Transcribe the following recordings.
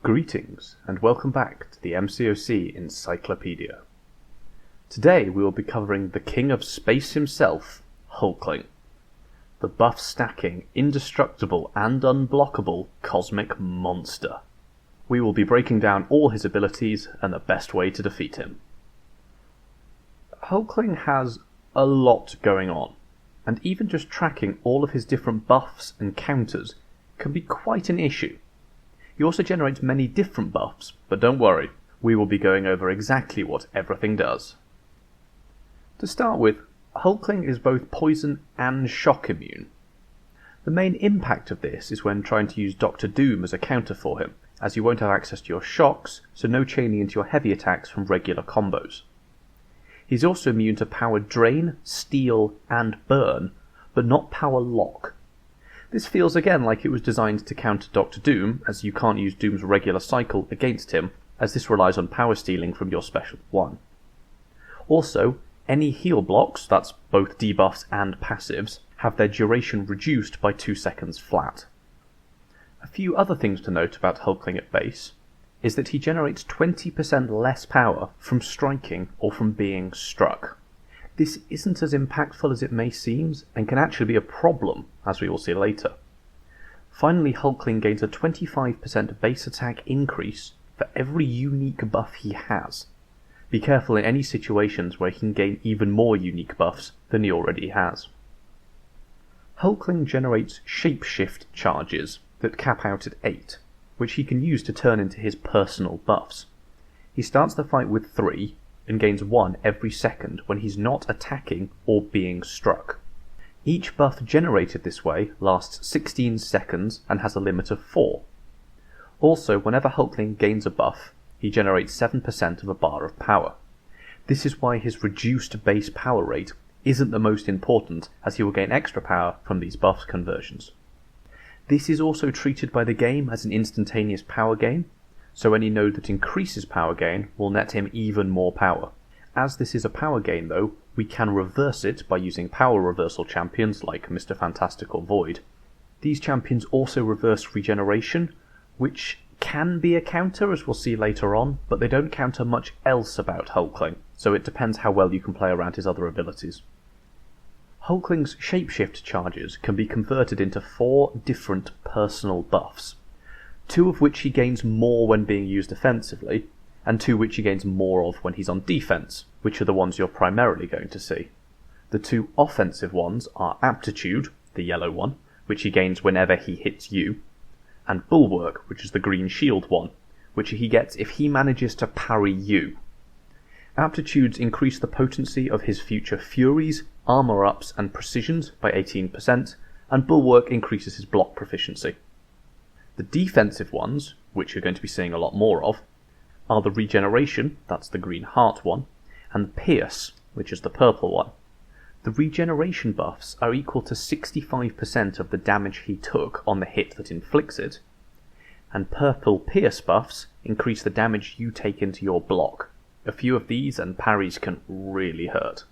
Greetings and welcome back to the MCOC Encyclopedia. Today we will be covering the king of space himself, Hulkling, the buff-stacking, indestructible and unblockable cosmic monster. We will be breaking down all his abilities and the best way to defeat him. Hulkling has a lot going on, and even just tracking all of his different buffs and counters can be quite an issue. He also generates many different buffs, but don't worry, we will be going over exactly what everything does. To start with, Hulkling is both poison and shock immune. The main impact of this is when trying to use Dr. Doom as a counter for him, as you won't have access to your shocks, so no chaining into your heavy attacks from regular combos. He's also immune to power drain, steal, and burn, but not power lock. This feels again like it was designed to counter Dr. Doom, as you can't use Doom's regular cycle against him, as this relies on power stealing from your special 1. Also, any heal blocks, that's both debuffs and passives, have their duration reduced by 2 seconds flat. A few other things to note about Hulkling at base is that he generates 20% less power from striking or from being struck. This isn't as impactful as it may seem, and can actually be a problem, as we will see later. Finally, Hulkling gains a 25% base attack increase for every unique buff he has. Be careful in any situations where he can gain even more unique buffs than he already has. Hulkling generates Shapeshift Charges that cap out at 8, which he can use to turn into his personal buffs. He starts the fight with 3, and gains 1 every second when he's not attacking or being struck. Each buff generated this way lasts 16 seconds and has a limit of 4. Also, whenever Hulkling gains a buff, he generates 7% of a bar of power. This is why his reduced base power rate isn't the most important, as he will gain extra power from these buff conversions. This is also treated by the game as an instantaneous power gain, so any node that increases power gain will net him even more power. As this is a power gain though, we can reverse it by using power reversal champions like Mr. Fantastical Void. These champions also reverse regeneration, which can be a counter as we'll see later on, but they don't counter much else about Hulkling, so it depends how well you can play around his other abilities. Hulkling's Shapeshift Charges can be converted into 4 different personal buffs, 2 of which he gains more when being used offensively, and 2 which he gains more of when he's on defense, which are the ones you're primarily going to see. The 2 offensive ones are Aptitude, the yellow one, which he gains whenever he hits you, and Bulwark, which is the green shield one, which he gets if he manages to parry you. Aptitudes increase the potency of his future Furies, armor ups and precisions by 18%, and Bulwark increases his block proficiency. The defensive ones, which you're going to be seeing a lot more of, are the Regeneration, that's the green heart one, and the Pierce, which is the purple one. The regeneration buffs are equal to 65% of the damage he took on the hit that inflicts it, and purple Pierce buffs increase the damage you take into your block. A few of these and parries can really hurt.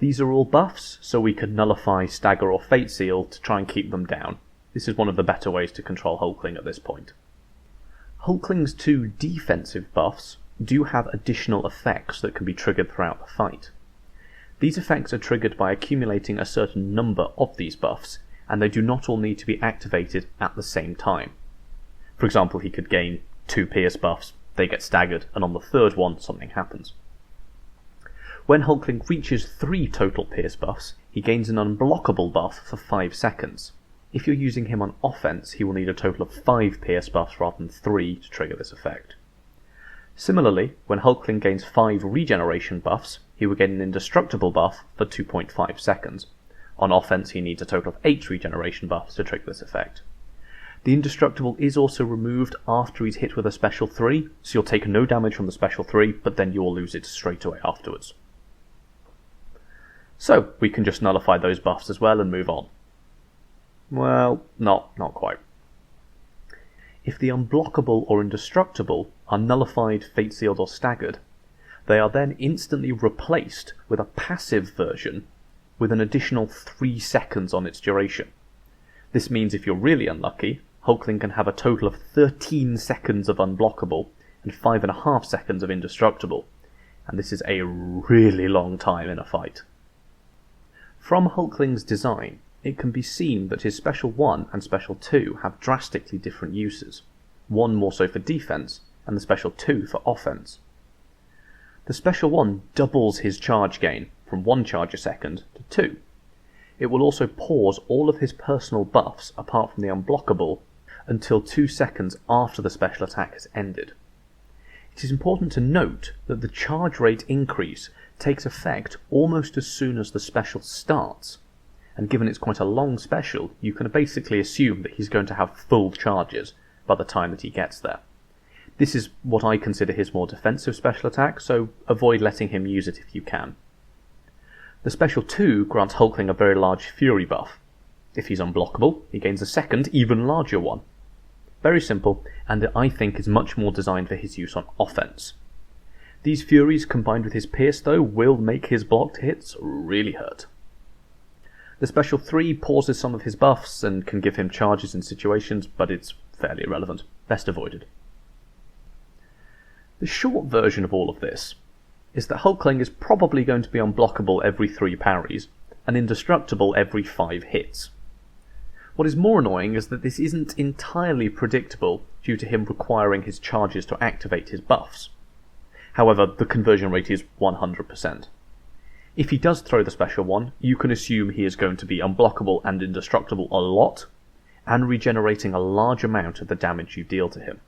These are all buffs, so we could nullify Stagger or Fate Seal to try and keep them down. This is one of the better ways to control Hulkling at this point. Hulkling's 2 defensive buffs do have additional effects that can be triggered throughout the fight. These effects are triggered by accumulating a certain number of these buffs, and they do not all need to be activated at the same time. For example, he could gain 2 Pierce buffs, they get staggered, and on the 3rd one something happens. When Hulkling reaches 3 total Pierce buffs, he gains an Unblockable buff for 5 seconds. If you're using him on offense, he will need a total of 5 Pierce buffs rather than 3 to trigger this effect. Similarly, when Hulkling gains 5 regeneration buffs, he will get an Indestructible buff for 2.5 seconds. On offense, he needs a total of 8 regeneration buffs to trigger this effect. The Indestructible is also removed after he's hit with a special 3, so you'll take no damage from the special 3, but then you will lose it straight away afterwards. So, we can just nullify those buffs as well and move on. Well, not quite. If the Unblockable or Indestructible are nullified, Fate Sealed or Staggered, they are then instantly replaced with a passive version with an additional 3 seconds on its duration. This means if you're really unlucky, Hulkling can have a total of 13 seconds of unblockable and 5.5 seconds of indestructible, and this is a really long time in a fight. From Hulkling's design, it can be seen that his Special 1 and Special 2 have drastically different uses, one more so for defense, and the Special 2 for offense. The Special 1 doubles his charge gain from 1 charge a second to 2. It will also pause all of his personal buffs apart from the unblockable until 2 seconds after the special attack has ended. It is important to note that the charge rate increase takes effect almost as soon as the special starts, and given it's quite a long special, you can basically assume that he's going to have full charges by the time that he gets there. This is what I consider his more defensive special attack, so avoid letting him use it if you can. The Special 2 grants Hulkling a very large Fury buff. If he's unblockable, he gains a second, even larger one. Very simple, and I think is much more designed for his use on offense. These Furies combined with his Pierce, though, will make his blocked hits really hurt. The Special 3 pauses some of his buffs and can give him charges in situations, but it's fairly irrelevant. Best avoided. The short version of all of this is that Hulkling is probably going to be unblockable every 3 parries and indestructible every 5 hits. What is more annoying is that this isn't entirely predictable due to him requiring his charges to activate his buffs. However, the conversion rate is 100%. If he does throw the Special 1, you can assume he is going to be unblockable and indestructible a lot, and regenerating a large amount of the damage you deal to him.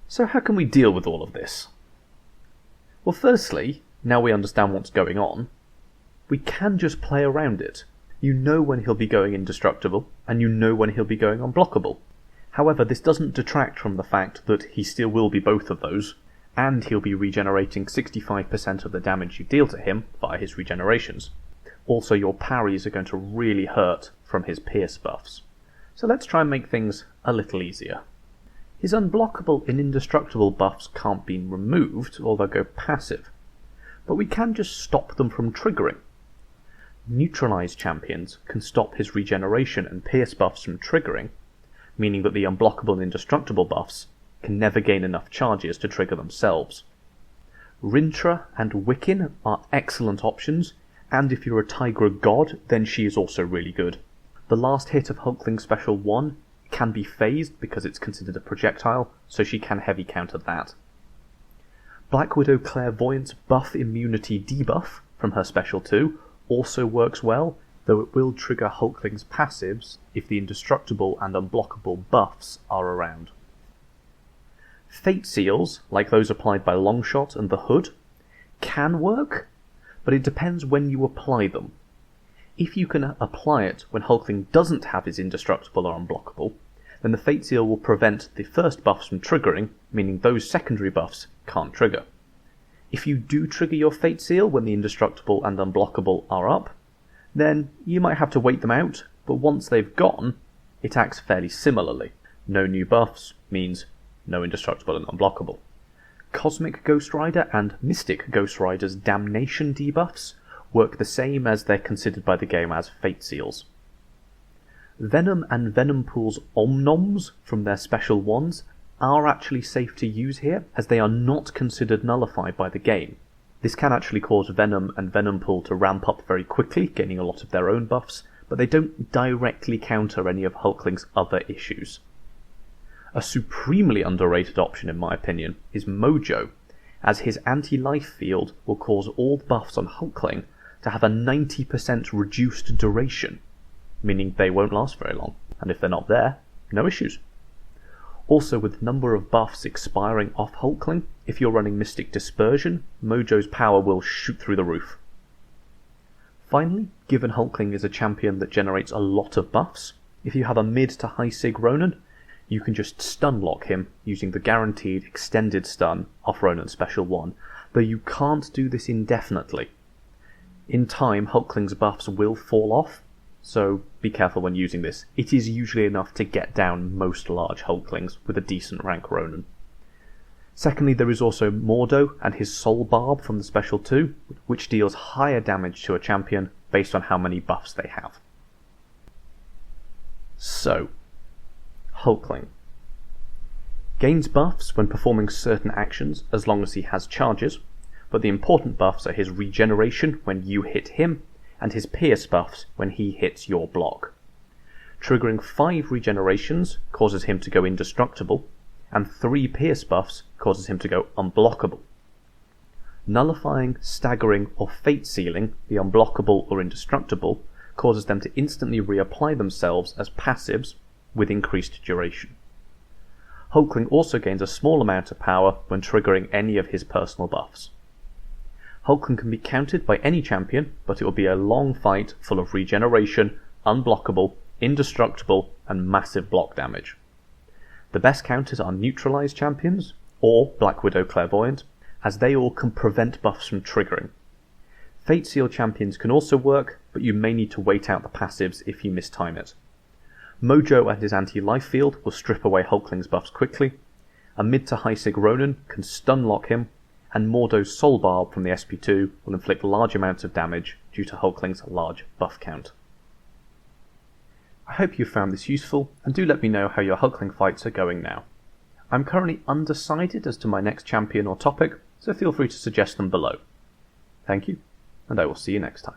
So how can we deal with all of this? Well, firstly, now we understand what's going on, we can just play around it. You know when he'll be going indestructible, and you know when he'll be going unblockable. However, this doesn't detract from the fact that he still will be both of those, and he'll be regenerating 65% of the damage you deal to him via his regenerations. Also, your parries are going to really hurt from his Pierce buffs. So let's try and make things a little easier. His unblockable and indestructible buffs can't be removed, or they'll go passive, but we can just stop them from triggering. Neutralized champions can stop his regeneration and Pierce buffs from triggering, meaning that the unblockable and indestructible buffs can never gain enough charges to trigger themselves. Rintrah and Wiccan are excellent options, and if you're a Tigra god, then she is also really good. The last hit of Hulkling Special 1 can be phased because it's considered a projectile, so she can heavy counter that. Black Widow Clairvoyant's buff immunity debuff from her Special 2 also works well, though it will trigger Hulkling's passives if the indestructible and unblockable buffs are around. Fate Seals, like those applied by Longshot and the Hood, can work, but it depends when you apply them. If you can apply it when Hulkling doesn't have his indestructible or unblockable, then the Fate Seal will prevent the first buffs from triggering, meaning those secondary buffs can't trigger. If you do trigger your Fate Seal when the indestructible and unblockable are up, then you might have to wait them out, but once they've gone, it acts fairly similarly. No new buffs means no indestructible and unblockable. Cosmic Ghost Rider and Mystic Ghost Rider's Damnation debuffs work the same as they're considered by the game as Fate Seals. Venom and Venompool's Omnoms from their Special 1s are actually safe to use here, as they are not considered nullified by the game. This can actually cause Venom and Venompool to ramp up very quickly, gaining a lot of their own buffs, but they don't directly counter any of Hulkling's other issues. A supremely underrated option, in my opinion, is Mojo, as his anti-life field will cause all buffs on Hulkling to have a 90% reduced duration, meaning they won't last very long, and if they're not there, no issues. Also, with number of buffs expiring off Hulkling, if you're running Mystic Dispersion, Mojo's power will shoot through the roof. Finally, given Hulkling is a champion that generates a lot of buffs, if you have a mid to high sig Ronan, you can just stun lock him using the guaranteed extended stun off Ronan's Special 1, though you can't do this indefinitely. In time, Hulkling's buffs will fall off, so be careful when using this. It is usually enough to get down most large Hulklings with a decent rank Ronan. Secondly, there is also Mordo and his Soul Barb from the Special 2, which deals higher damage to a champion based on how many buffs they have. So, Hulkling. Gains buffs when performing certain actions as long as he has charges, but the important buffs are his regeneration when you hit him, and his pierce buffs when he hits your block. Triggering 5 regenerations causes him to go indestructible, and 3 pierce buffs causes him to go unblockable. Nullifying, staggering, or fate sealing the unblockable or indestructible causes them to instantly reapply themselves as passives with increased duration. Hulkling also gains a small amount of power when triggering any of his personal buffs. Hulkling can be countered by any champion, but it will be a long fight full of regeneration, unblockable, indestructible, and massive block damage. The best counters are neutralized champions, or Black Widow Clairvoyant, as they all can prevent buffs from triggering. Fate Seal champions can also work, but you may need to wait out the passives if you mistime it. Mojo and his anti-life field will strip away Hulkling's buffs quickly, a mid to high Sig Ronin can stun lock him, and Mordo's Soul Barb from the SP2 will inflict large amounts of damage due to Hulkling's large buff count. I hope you found this useful, and do let me know how your Hulkling fights are going now. I'm currently undecided as to my next champion or topic, so feel free to suggest them below. Thank you, and I will see you next time.